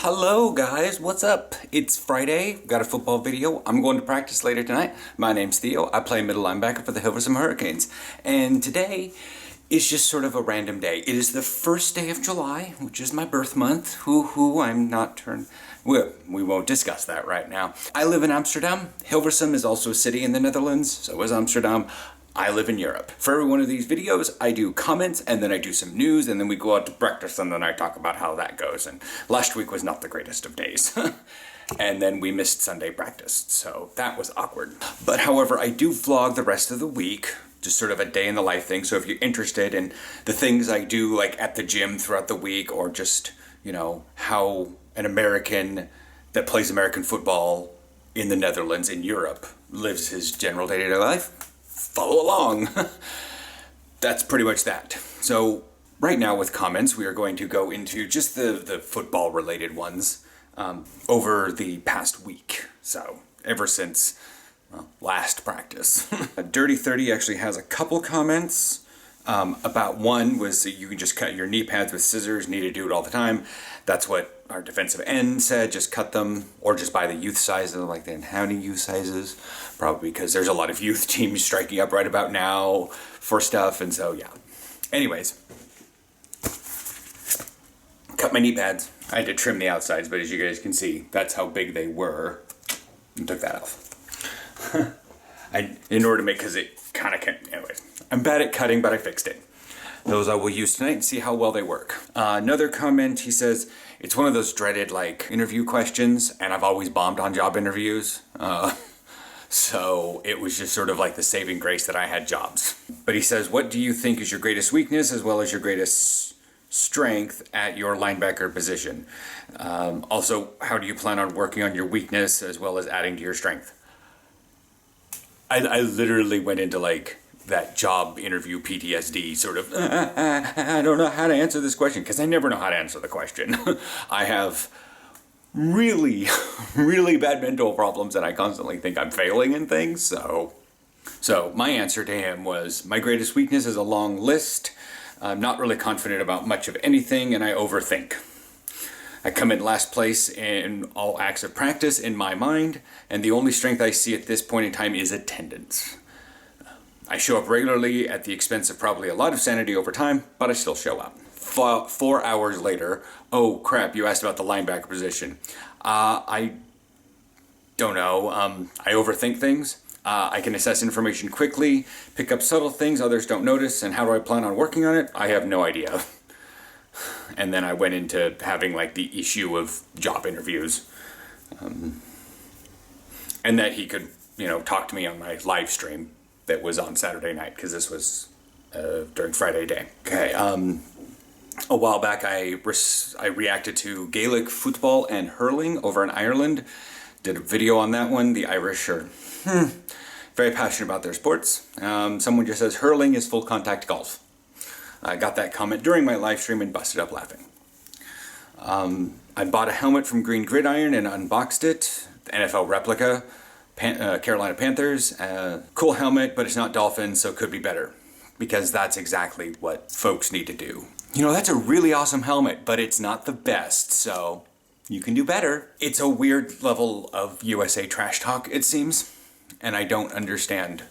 Hello guys, what's up? It's Friday, got a football video. I'm going to practice later tonight. My name's Theo, I play middle linebacker for the Hilversum Hurricanes. And today is just sort of a random day. It is the first day of July, which is my birth month. I'm not turned... Well, we won't discuss that right now. I live in Amsterdam. Hilversum is also a city in the Netherlands, so is Amsterdam. I live in Europe. For every one of these videos, I do comments, and then I do some news, and then we go out to practice, and then I talk about how that goes. And last week was not the greatest of days. And then we missed Sunday practice, so that was awkward. But however, I do vlog the rest of the week, just sort of a day in the life thing. So if you're interested in the things I do, like at the gym throughout the week, or just, you know, how an American that plays American football in the Netherlands, in Europe, lives his general day-to-day life, follow along. That's pretty much that. So right now with comments, we are going to go into just the football related ones over the past week. So ever since last practice. Dirty 30 actually has a couple comments. About one was that you can just cut your knee pads with scissors, need to do it all the time. That's what our defensive end said, just cut them, or just buy the youth sizes, like the County youth sizes, probably because there's a lot of youth teams striking up right about now for stuff, and so yeah. Anyways, cut my knee pads. I had to trim the outsides, but as you guys can see, that's how big they were, and took that off. In order to make, because it kind of can, anyways. I'm bad at cutting, but I fixed it. Those I will use tonight and see how well they work. Another comment, he says, it's one of those dreaded like interview questions, and I've always bombed on job interviews. So it was just sort of like the saving grace that I had jobs. But he says, what do you think is your greatest weakness as well as your greatest strength at your linebacker position? Also, how do you plan on working on your weakness as well as adding to your strength? I literally went into like that job interview PTSD sort of, I don't know how to answer this question, because I never know how to answer the question. I have really, really bad mental problems, and I constantly think I'm failing in things, so my answer to him was, my greatest weakness is a long list. I'm not really confident about much of anything, and I overthink. I come in last place in all acts of practice in my mind, and the only strength I see at this point in time is attendance. I show up regularly at the expense of probably a lot of sanity over time, but I still show up. 4 hours later, oh crap, you asked about the linebacker position. I don't know, I overthink things. I can assess information quickly, pick up subtle things others don't notice, and how do I plan on working on it? I have no idea. And then I went into having like the issue of job interviews. And that he could, you know, talk to me on my live stream that was on Saturday night, because this was during Friday day. Okay, a while back I reacted to Gaelic football and hurling over in Ireland. Did a video on that one. The Irish are very passionate about their sports. Someone just says hurling is full contact golf. I got that comment during my live stream and busted up laughing. I bought a helmet from Green Gridiron and unboxed it. The NFL replica. Carolina Panthers, cool helmet, but it's not Dolphins, so it could be better, because that's exactly what folks need to do. You know, that's a really awesome helmet, but it's not the best, so you can do better. It's a weird level of USA trash talk, it seems, and I don't understand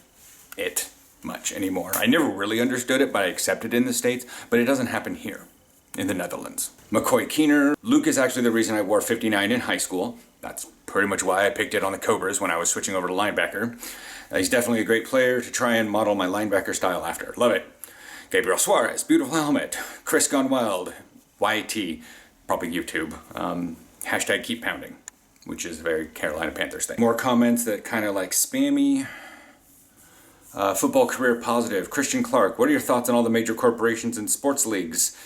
it much anymore. I never really understood it, but I accept it in the States, but it doesn't happen here in the Netherlands. McCoy Keener. Luke is actually the reason I wore 59 in high school. That's pretty much why I picked it on the Cobras when I was switching over to linebacker. He's definitely a great player to try and model my linebacker style after. Love it. Gabriel Suarez, beautiful helmet. Chris Gone Wild, YT, probably YouTube. Hashtag keep pounding, which is a very Carolina Panthers thing. More comments that kind of like spammy. Football career positive. Christian Clark, what are your thoughts on all the major corporations and sports leagues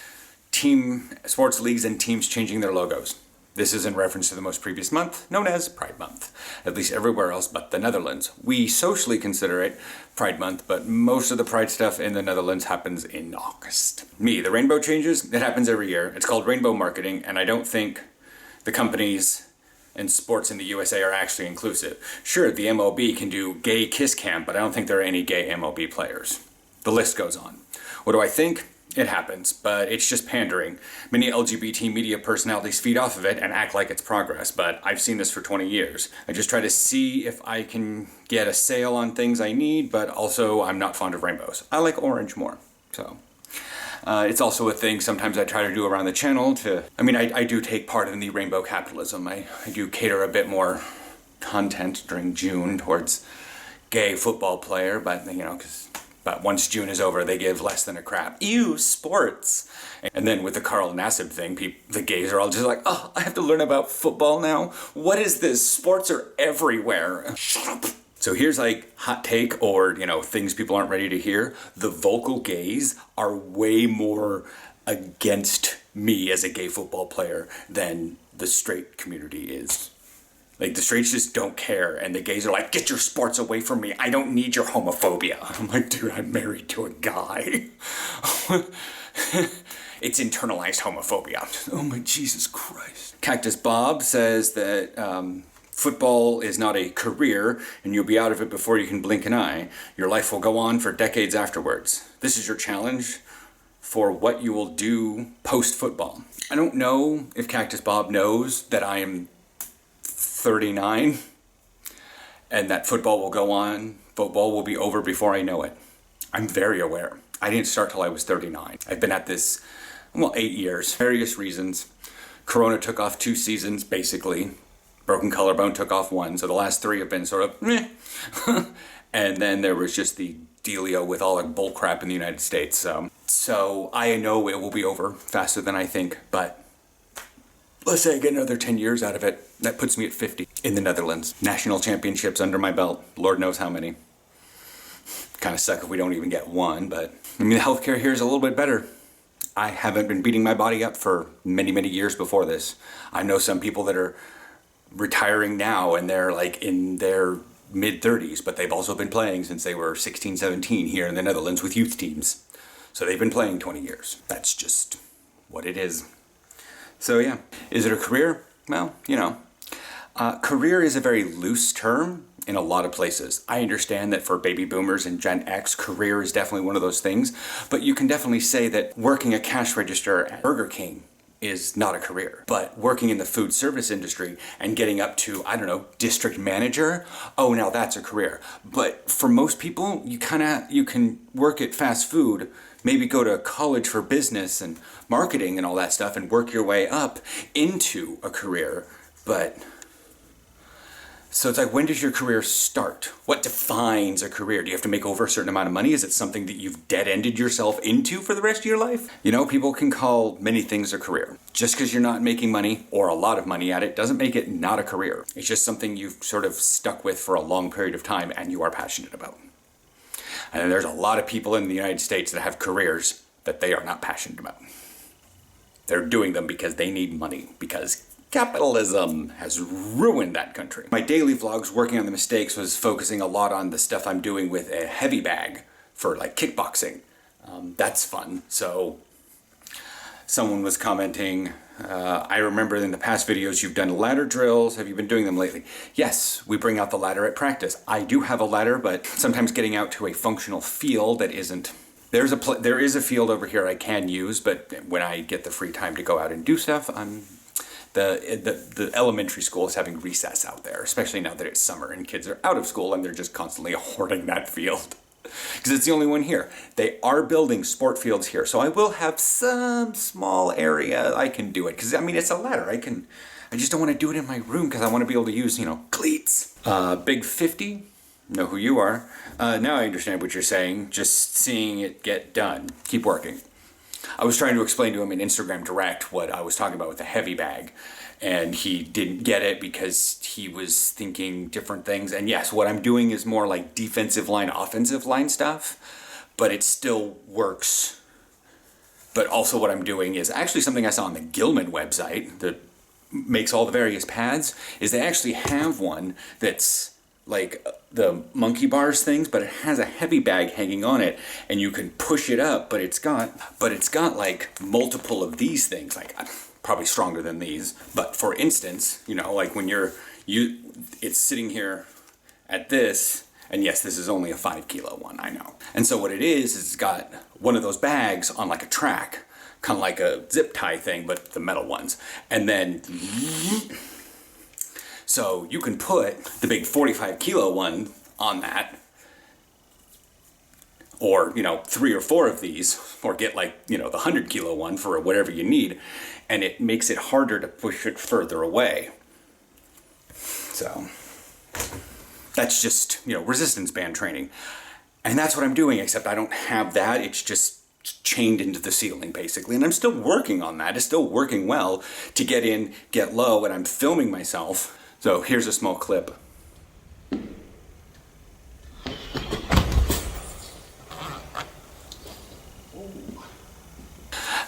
and teams changing their logos? This is in reference to the most previous month, known as Pride Month, at least everywhere else but the Netherlands. We socially consider it Pride Month, but most of the Pride stuff in the Netherlands happens in August. The rainbow changes, it happens every year. It's called rainbow marketing, and I don't think the companies and sports in the USA are actually inclusive. Sure, the MLB can do gay kiss cam, but I don't think there are any gay MLB players. The list goes on. What do I think? It happens, but it's just pandering. Many LGBT media personalities feed off of it and act like it's progress, but I've seen this for 20 years. I just try to see if I can get a sale on things I need, but also I'm not fond of rainbows. I like orange more, so. It's also a thing sometimes I try to do around the channel I do take part in the rainbow capitalism. I do cater a bit more content during June towards gay football player, but but once June is over, they give less than a crap. Ew, sports. And then with the Carl Nassib thing, the gays are all just like, oh, I have to learn about football now? What is this? Sports are everywhere. Shut up. So here's like hot take or, things people aren't ready to hear. The vocal gays are way more against me as a gay football player than the straight community is. Like, the straights just don't care, and the gays are like, get your sports away from me, I don't need your homophobia. I'm like, dude, I'm married to a guy. It's internalized homophobia. Oh my Jesus Christ. Cactus Bob says that football is not a career, and you'll be out of it before you can blink an eye. Your life will go on for decades afterwards. This is your challenge for what you will do post-football. I don't know if Cactus Bob knows that I am 39 and that football will go on, football will be over before I know it. I'm very aware. I didn't start till I was 39. I've been at this, 8 years, various reasons. Corona took off 2 seasons, basically. Broken collarbone took off 1, so the last 3 have been sort of meh. And then there was just the dealio with all the bull crap in the United States. So I know it will be over faster than I think, but let's say I get another 10 years out of it. That puts me at 50 in the Netherlands. National championships under my belt. Lord knows how many. Kind of suck if we don't even get 1, but the healthcare here is a little bit better. I haven't been beating my body up for many, many years before this. I know some people that are retiring now and they're like in their mid-30s, but they've also been playing since they were 16, 17 here in the Netherlands with youth teams. So they've been playing 20 years. That's just what it is. So yeah, is it a career? Well, career is a very loose term in a lot of places. I understand that for baby boomers and Gen X, career is definitely one of those things, but you can definitely say that working a cash register at Burger King is not a career. But working in the food service industry and getting up to, district manager, oh, now that's a career. But for most people, you can work at fast food, maybe go to college for business and marketing and all that stuff and work your way up into a career. So it's like, when does your career start? What defines a career? Do you have to make over a certain amount of money? Is it something that you've dead-ended yourself into for the rest of your life? People can call many things a career. Just because you're not making money or a lot of money at it doesn't make it not a career. It's just something you've sort of stuck with for a long period of time and you are passionate about. And there's a lot of people in the United States that have careers that they are not passionate about. They're doing them because they need money, because capitalism has ruined that country. My daily vlogs working on the mistakes was focusing a lot on the stuff I'm doing with a heavy bag for like kickboxing. That's fun. So someone was commenting, I remember in the past videos you've done ladder drills. Have you been doing them lately? Yes, we bring out the ladder at practice. I do have a ladder, but sometimes getting out to a functional field that isn't. There is a field over here I can use, but when I get the free time to go out and do stuff, the elementary school is having recess out there, especially now that it's summer and kids are out of school and they're just constantly hoarding that field. Because it's the only one here. They are building sport fields here, so I will have some small area I can do it. Because, it's a ladder. I just don't want to do it in my room because I want to be able to use, cleats. Big 50, know who you are. Now I understand what you're saying. Just seeing it get done. Keep working. I was trying to explain to him in Instagram Direct what I was talking about with the heavy bag, and he didn't get it because he was thinking different things. And yes, what I'm doing is more like defensive line, offensive line stuff, but it still works. But also what I'm doing is actually something I saw on the Gilman website that makes all the various pads, is they actually have one that's like the monkey bars things, but it has a heavy bag hanging on it and you can push it up, but it's got like multiple of these things, like probably stronger than these. But for instance, like when it's sitting here at this And yes, this is only a 5 kilo one, I know. And so what it is it's got one of those bags on like a track, kind of like a zip tie thing, but the metal ones. And then, so you can put the big 45 kilo one on that, or, 3 or 4 of these, or get like, the 100 kilo one for whatever you need, and it makes it harder to push it further away. So that's just, resistance band training. And that's what I'm doing, except I don't have that. It's just chained into the ceiling, basically. And I'm still working on that. It's still working well to get in, get low, and I'm filming myself. So here's a small clip.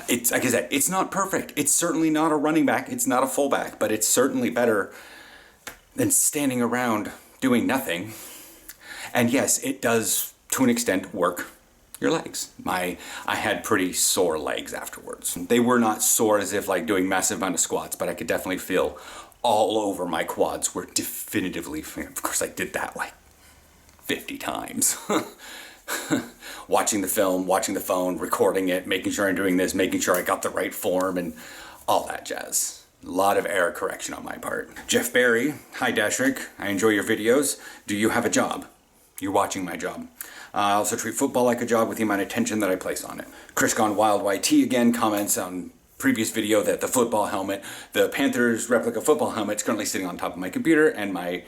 It's, like I said, it's not perfect. It's certainly not a running back. It's not a fullback, but it's certainly better than standing around doing nothing. And yes, it does, to an extent, work your legs. I had pretty sore legs afterwards. They were not sore as if like doing massive amount of squats, but I could definitely feel all over my quads were definitively, of course I did that like 50 times. Watching the film, watching the phone, recording it, making sure I'm doing this, making sure I got the right form and all that jazz. A lot of error correction on my part. Jeff Barry, hi Dashric, I enjoy your videos. Do you have a job? You're watching my job. I also treat football like a job with the amount of attention that I place on it. Chris Gone Wild YT again comments on previous video that the football helmet, the Panthers replica football helmet is currently sitting on top of my computer and my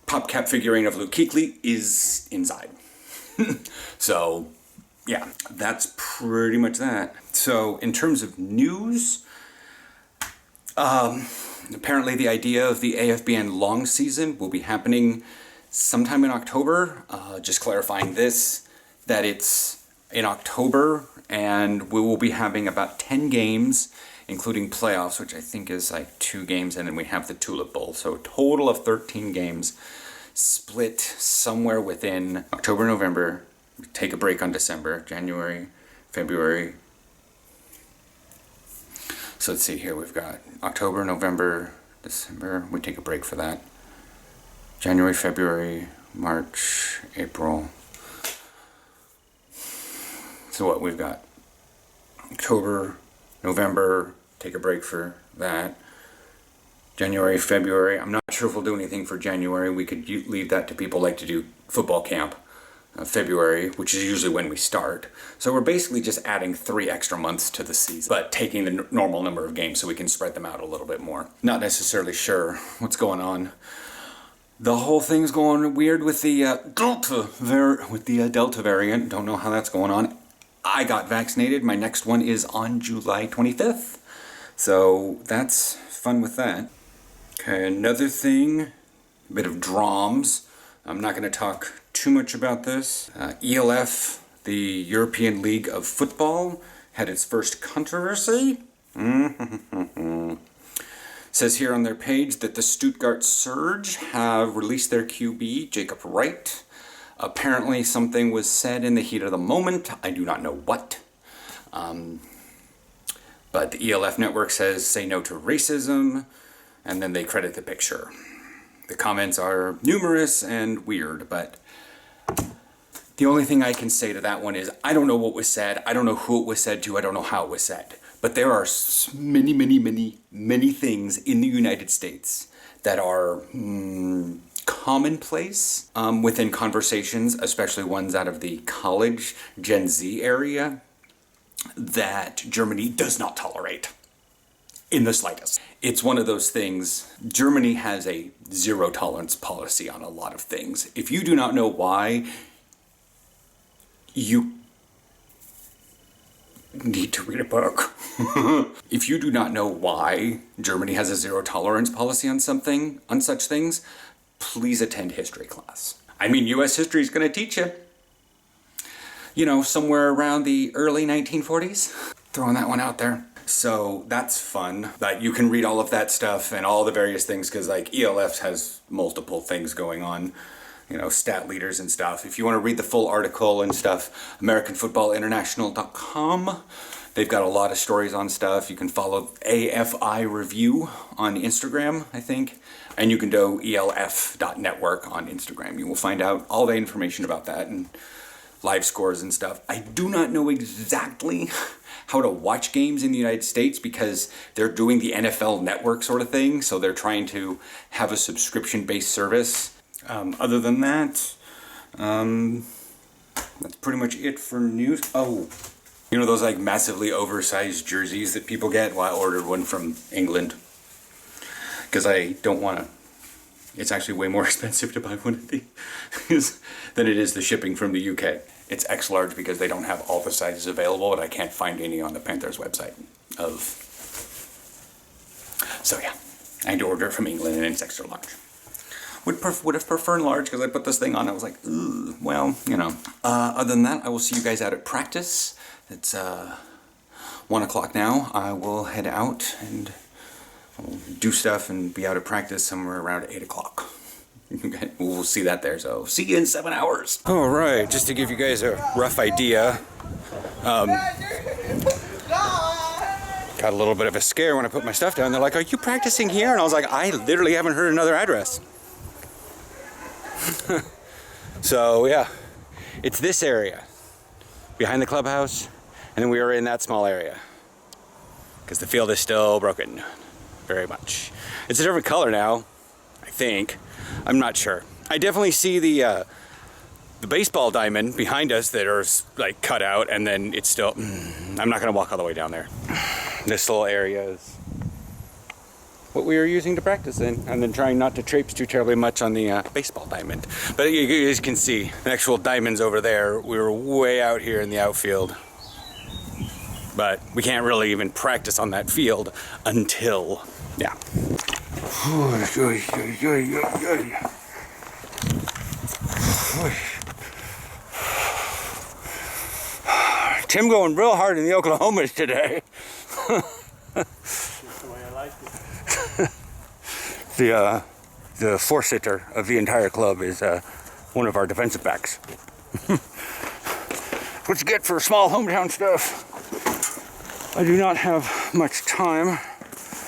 PopCap figurine of Luke Kuechly is inside. So, yeah, that's pretty much that. So, in terms of news, apparently the idea of the AFBN long season will be happening sometime in October. Just clarifying this, that it's in October, and we will be having about 10 games, including playoffs, which I think is like 2 games, and then we have the Tulip Bowl. So, a total of 13 games. Split somewhere within October, November, take a break on December, January, February. So let's see here, we've got October, November, December, we take a break for that. January, February, March, April. So what, we've got October, November, take a break for that. January, February. I'm not sure if we'll do anything for January. We could leave that to people like to do football camp. February, which is usually when we start. So we're basically just adding 3 extra months to the season, but taking the normal number of games so we can spread them out a little bit more. Not necessarily sure what's going on. The whole thing's going weird with the Delta variant. Don't know how that's going on. I got vaccinated. My next one is on July 25th. So that's fun with that. Okay, another thing, a bit of drams. I'm not going to talk too much about this. ELF, the European League of Football, had its first controversy. Says here on their page that the Stuttgart Surge have released their QB, Jacob Wright. Apparently something was said in the heat of the moment. I do not know what. But the ELF network says, say no to racism, and then they credit the picture. The comments are numerous and weird, but the only thing I can say to that one is, I don't know what was said, I don't know who it was said to, I don't know how it was said. But there are many, many, many, many things in the United States that are commonplace within conversations, especially ones out of the college Gen Z area, that Germany does not tolerate in the slightest. It's one of those things, Germany has a zero tolerance policy on a lot of things. If you do not know why, you need to read a book. If you do not know why Germany has a zero tolerance policy on something, on such things, please attend history class. I mean, US history is going to teach you. You know, somewhere around the early 1940s. Throwing that one out there. So that's fun, that you can read all of that stuff and all the various things, because like ELF has multiple things going on, you know, stat leaders and stuff. If you want to read the full article and stuff, AmericanFootballInternational.com, They've got a lot of stories on stuff. You can follow AFI Review on Instagram, I think. And you can do elf.network on Instagram. You will find out all the information about that and live scores and stuff. I do not know exactly how to watch games in the United States because they're doing the NFL Network sort of thing. So they're trying to have a subscription-based service. Other than that, that's pretty much it for news. Oh, you know those like massively oversized jerseys that people get? Well, I ordered one from England because I don't want to. It's actually way more expensive to buy one of these than it is the shipping from the UK. It's X large because they don't have all the sizes available, and I can't find any on the Panthers website. So yeah, I had to order it from England, and it's extra large. Would have preferred large because I put this thing on. I was like, ugh, well, you know. Other than that, I will see you guys out at practice. It's 1 o'clock now. I will head out and do stuff and be out of practice somewhere around 8 o'clock. Okay, we'll see that there, so see you in 7 hours. All right, just to give you guys a rough idea, got a little bit of a scare when I put my stuff down. They're like, are you practicing here? And I was like, I literally haven't heard another address. So yeah, it's this area behind the clubhouse, and then we are in that small area because the field is still broken. Very much. It's a different color now, I think. I'm not sure. I definitely see the baseball diamond behind us that are like cut out, and then it's still. I'm not gonna walk all the way down there. This little area is what we were using to practice in, and then trying not to traipse too terribly much on the baseball diamond. But you guys can see the actual diamonds over there. We were way out here in the outfield. But we can't really even practice on that field until, yeah. Tim going real hard in the Oklahomas today. That's the way I like it. The four-sitter of the entire club is one of our defensive backs. What you get for small hometown stuff. I do not have much time. I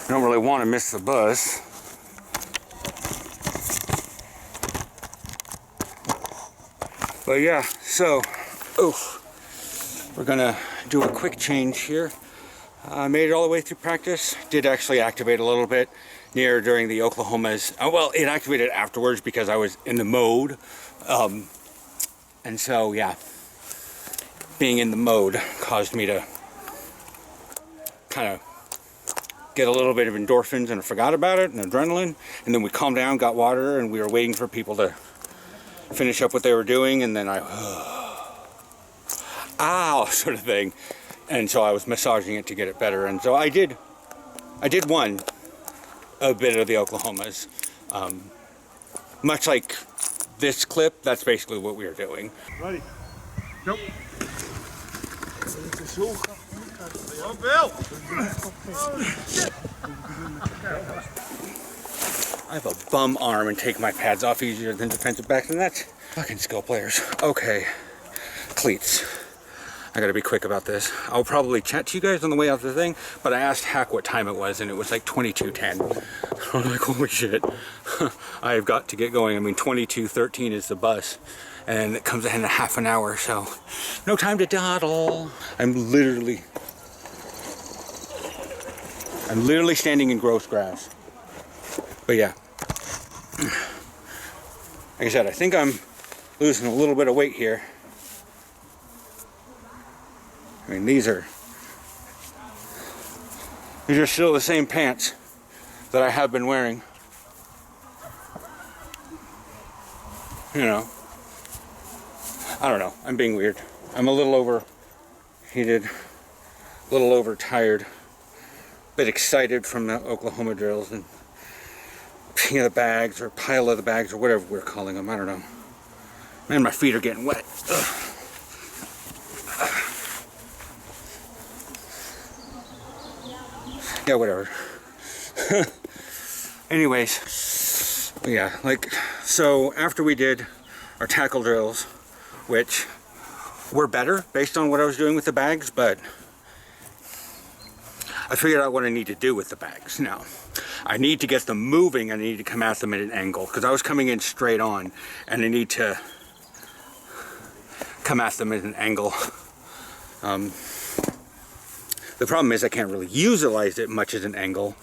don't really want to miss the bus. But yeah, so, we're gonna do a quick change here. I made it all the way through practice. Did actually activate a little bit during the Oklahomas. Well, it activated afterwards because I was in the mode. And so, yeah, being in the mode caused me to kind of get a little bit of endorphins, and I forgot about it, and adrenaline, and then we calmed down, got water, and we were waiting for people to finish up what they were doing, and then ow, sort of thing, and so I was massaging it to get it better, and so I did won a bit of the Oklahomas, much like this clip. That's basically what we were doing. Ready? Nope. Oh, Bill! I have a bum arm and take my pads off easier than defensive backs, and that's fucking skill players. Okay, cleats. I gotta be quick about this. I'll probably chat to you guys on the way out the thing, but I asked Hack what time it was, and it was like 22:10. I'm like, holy shit. I have got to get going. I mean, 22:13 is the bus, and it comes in a half an hour, so no time to dawdle. I'm literally standing in gross grass. But yeah, like I said, I think I'm losing a little bit of weight here. I mean, these are still the same pants that I have been wearing. You know, I don't know. I'm being weird. I'm a little overheated, a little overtired, a bit excited from the Oklahoma drills and ping of the bags or pile of the bags or whatever we're calling them. I don't know. Man, my feet are getting wet. Ugh. Yeah, whatever. Anyways, yeah, like, so after we did our tackle drills, which were better based on what I was doing with the bags, but I figured out what I need to do with the bags now. I need to get them moving. I need to come at them at an angle because I was coming in straight on, and I need to come at them at an angle. The problem is I can't really utilize it much as an angle.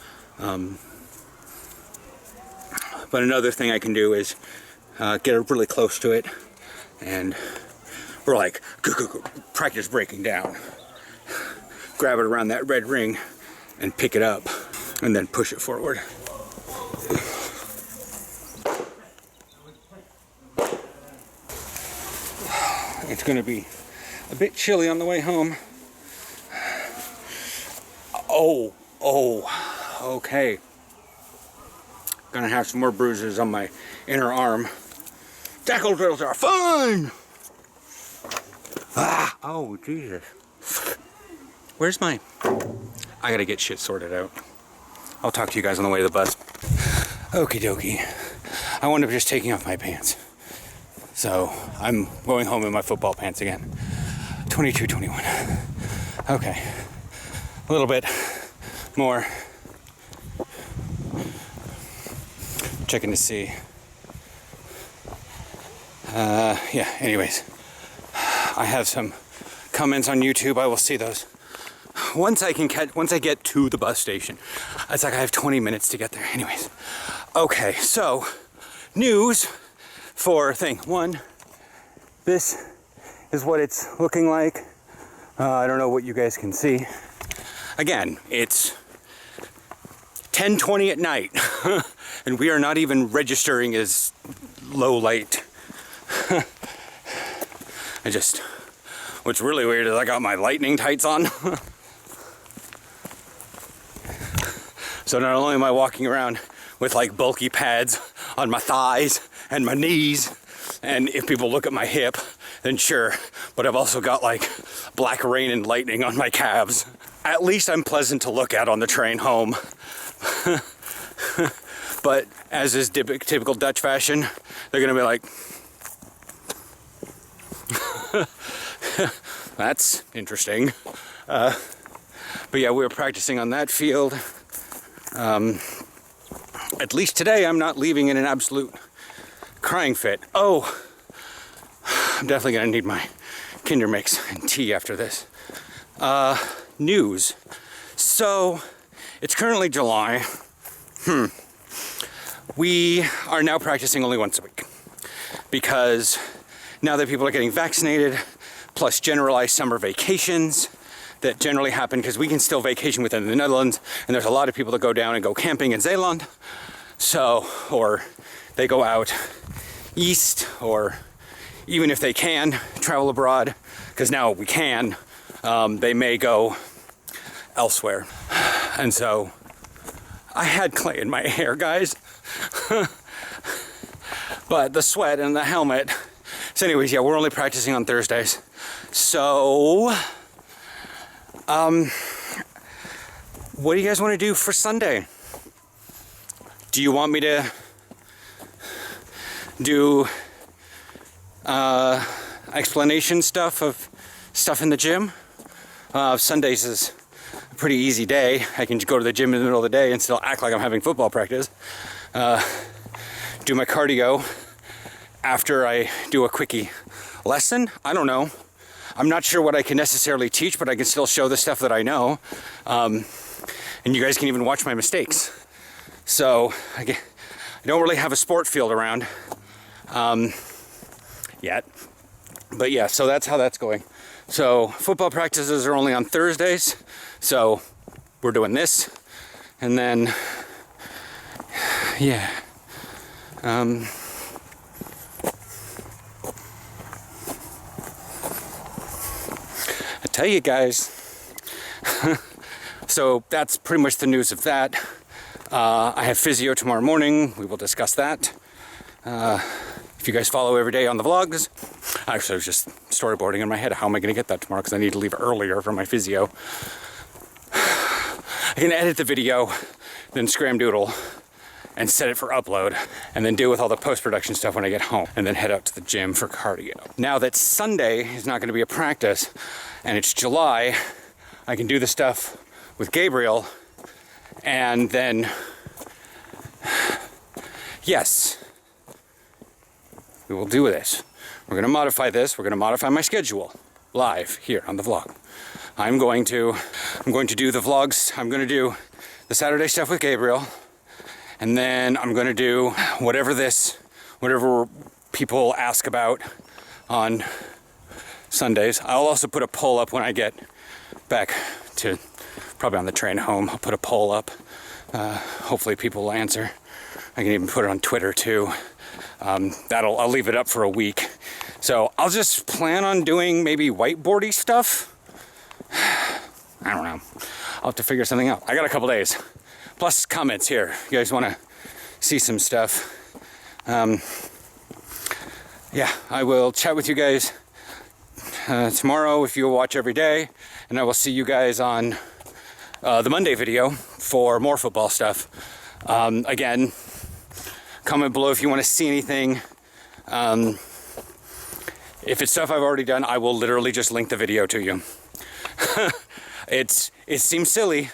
But another thing I can do is get it really close to it, and we're like practice breaking down. Grab it around that red ring and pick it up, and then push it forward. It's going to be a bit chilly on the way home. Okay. Gonna have some more bruises on my inner arm. Tackle drills are fun! Oh, Jesus. Where's my... I gotta get shit sorted out. I'll talk to you guys on the way to the bus. Okie dokie. I wound up just taking off my pants. So, I'm going home in my football pants again. 22, 21. Okay. A little bit more. Checking to see. Yeah, anyways. I have some comments on YouTube. I will see those. Once I get to the bus station. It's like I have 20 minutes to get there. Anyways. Okay, so news for thing one. This is what it's looking like. I don't know what you guys can see. Again, it's 10:20 at night, and we are not even registering as low light. What's really weird is I got my lightning tights on. So not only am I walking around with like bulky pads on my thighs and my knees, and if people look at my hip, then sure, but I've also got like black rain and lightning on my calves. At least I'm pleasant to look at on the train home. But as is typical Dutch fashion, they're gonna be like, that's interesting. But yeah, we were practicing on that field. At least today I'm not leaving in an absolute crying fit. Oh, I'm definitely gonna need my Kinder Mix and tea after this. News. So, it's currently July. We are now practicing only once a week. Because now that people are getting vaccinated, plus generalized summer vacations that generally happen, because we can still vacation within the Netherlands, and there's a lot of people that go down and go camping in Zeeland. So, or they go out east, or even if they can travel abroad, because now we can, they may go elsewhere. And so I had clay in my hair, guys. But the sweat and the helmet. So anyways, yeah, we're only practicing on Thursdays. So what do you guys want to do for Sunday? Do you want me to do explanation stuff of stuff in the gym? Sundays is a pretty easy day. I can go to the gym in the middle of the day and still act like I'm having football practice. Do my cardio after I do a quickie lesson. I don't know. I'm not sure what I can necessarily teach, but I can still show the stuff that I know. And you guys can even watch my mistakes. So I don't really have a sport field around yet. But yeah, so that's how that's going. So football practices are only on Thursdays. So we're doing this. And then, yeah. I tell you guys. So that's pretty much the news of that. I have physio tomorrow morning. We will discuss that. If you guys follow every day on the vlogs. Actually, I was just storyboarding in my head. How am I going to get that tomorrow? Because I need to leave earlier for my physio. I can edit the video, then scramdoodle, and set it for upload, and then deal with all the post-production stuff when I get home, and then head out to the gym for cardio. Now that Sunday is not going to be a practice, and it's July, I can do the stuff with Gabriel, and then, yes, we will do this. We're going to modify this. We're going to modify my schedule live here on the vlog. I'm going to do the vlogs. I'm going to do the Saturday stuff with Gabriel, and then I'm going to do whatever people ask about on Sundays. I'll also put a poll up when I get back to, probably on the train home. I'll put a poll up. Hopefully people will answer. I can even put it on Twitter too. I'll leave it up for a week. So I'll just plan on doing maybe whiteboardy stuff. I don't know. I'll have to figure something out. I got a couple days. Plus comments here. You guys want to see some stuff? Yeah, I will chat with you guys tomorrow if you watch every day. And I will see you guys on the Monday video for more football stuff. Again, comment below if you want to see anything. If it's stuff I've already done, I will literally just link the video to you. It seems silly,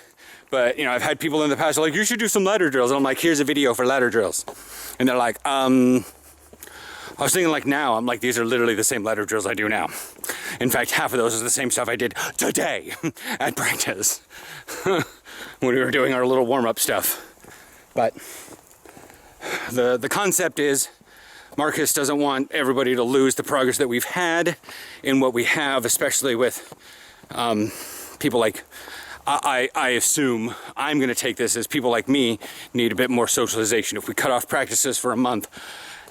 but you know, I've had people in the past like, you should do some ladder drills. And I'm like, here's a video for ladder drills. And they're like, I was thinking like now, I'm like, these are literally the same ladder drills I do now. In fact, half of those is the same stuff I did today at practice when we were doing our little warm-up stuff. But the concept is, Marcus doesn't want everybody to lose the progress that we've had in what we have, especially with people like, I assume I'm going to take this as people like me need a bit more socialization. If we cut off practices for a month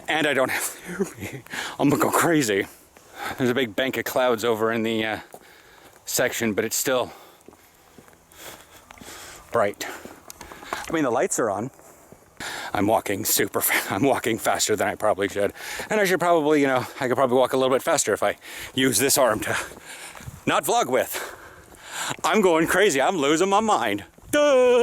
and I don't have therapy, I'm going to go crazy. There's a big bank of clouds over in the section, but it's still bright. I mean, the lights are on. I'm walking I'm walking faster than I probably should. And I should probably, you know, I could probably walk a little bit faster if I use this arm to not vlog with. I'm going crazy. I'm losing my mind. Duh!